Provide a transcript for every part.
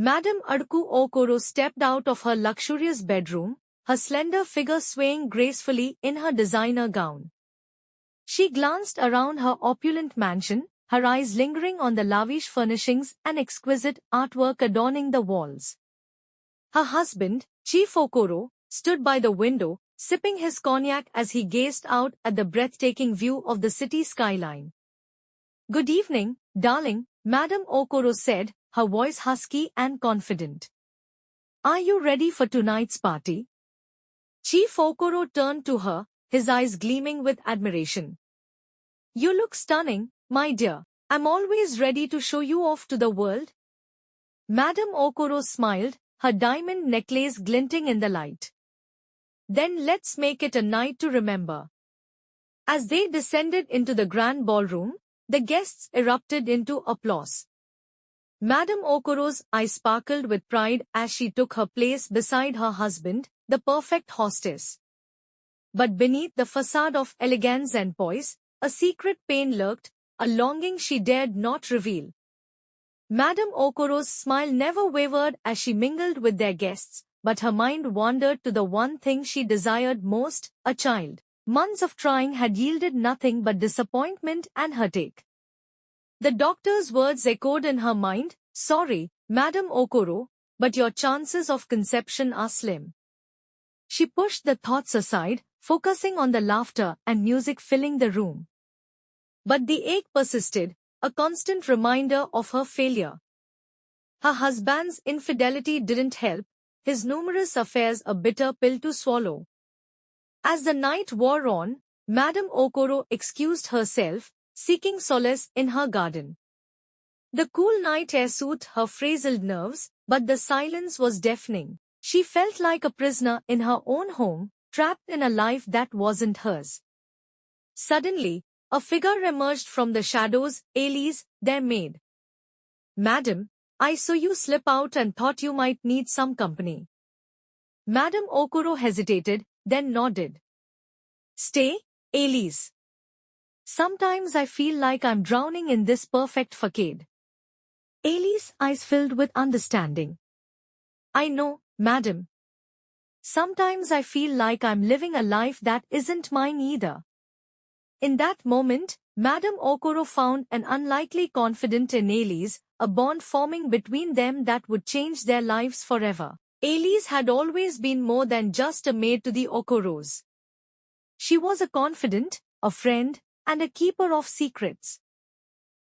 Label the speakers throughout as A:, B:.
A: Madame Adku Okoro stepped out of her luxurious bedroom, her slender figure swaying gracefully in her designer gown. She glanced around her opulent mansion, her eyes lingering on the lavish furnishings and exquisite artwork adorning the walls. Her husband, Chief Okoro, stood by the window, sipping his cognac as he gazed out at the breathtaking view of the city skyline. "Good evening, darling," Madame Okoro said, her voice husky and confident. "Are you ready for tonight's party?" Chief Okoro turned to her, his eyes gleaming with admiration. "You look stunning, my dear. I'm always ready to show you off to the world." Madame Okoro smiled, her diamond necklace glinting in the light. "Then let's make it a night to remember." As they descended into the grand ballroom, the guests erupted into applause. Madame Okoro's eyes sparkled with pride as she took her place beside her husband, the perfect hostess. But beneath the facade of elegance and poise, a secret pain lurked, a longing she dared not reveal. Madame Okoro's smile never wavered as she mingled with their guests, but her mind wandered to the one thing she desired most, a child. Months of trying had yielded nothing but disappointment and heartache. The doctor's words echoed in her mind, "Sorry, Madame Okoro, but your chances of conception are slim." She pushed the thoughts aside, focusing on the laughter and music filling the room. But the ache persisted, a constant reminder of her failure. Her husband's infidelity didn't help, his numerous affairs a bitter pill to swallow. As the night wore on, Madame Okoro excused herself, seeking solace in her garden. The cool night air soothed her frazzled nerves, but the silence was deafening. She felt like a prisoner in her own home, trapped in a life that wasn't hers. Suddenly, a figure emerged from the shadows, Elise, their maid. "Madam, I saw you slip out and thought you might need some company." Madame Okoro hesitated, then nodded. "Stay, Elise. Sometimes I feel like I'm drowning in this perfect facade." Elise's eyes filled with understanding. "I know, madam. Sometimes I feel like I'm living a life that isn't mine either." In that moment, Madame Okoro found an unlikely confidant in Elise, a bond forming between them that would change their lives forever. Elise had always been more than just a maid to the Okoros. She was a confidant, a friend, and a keeper of secrets.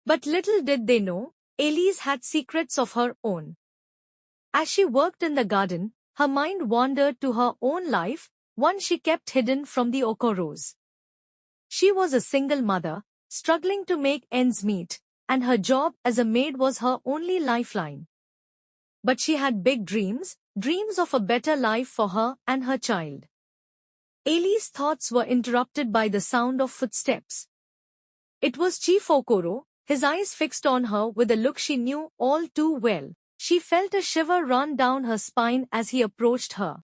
A: But little did they know, Elise had secrets of her own. As she worked in the garden, her mind wandered to her own life, one she kept hidden from the Okoros. She was a single mother, struggling to make ends meet, and her job as a maid was her only lifeline. But she had big dreams, dreams of a better life for her and her child. Elise's thoughts were interrupted by the sound of footsteps. It was Chief Okoro, his eyes fixed on her with a look she knew all too well. She felt a shiver run down her spine as he approached her.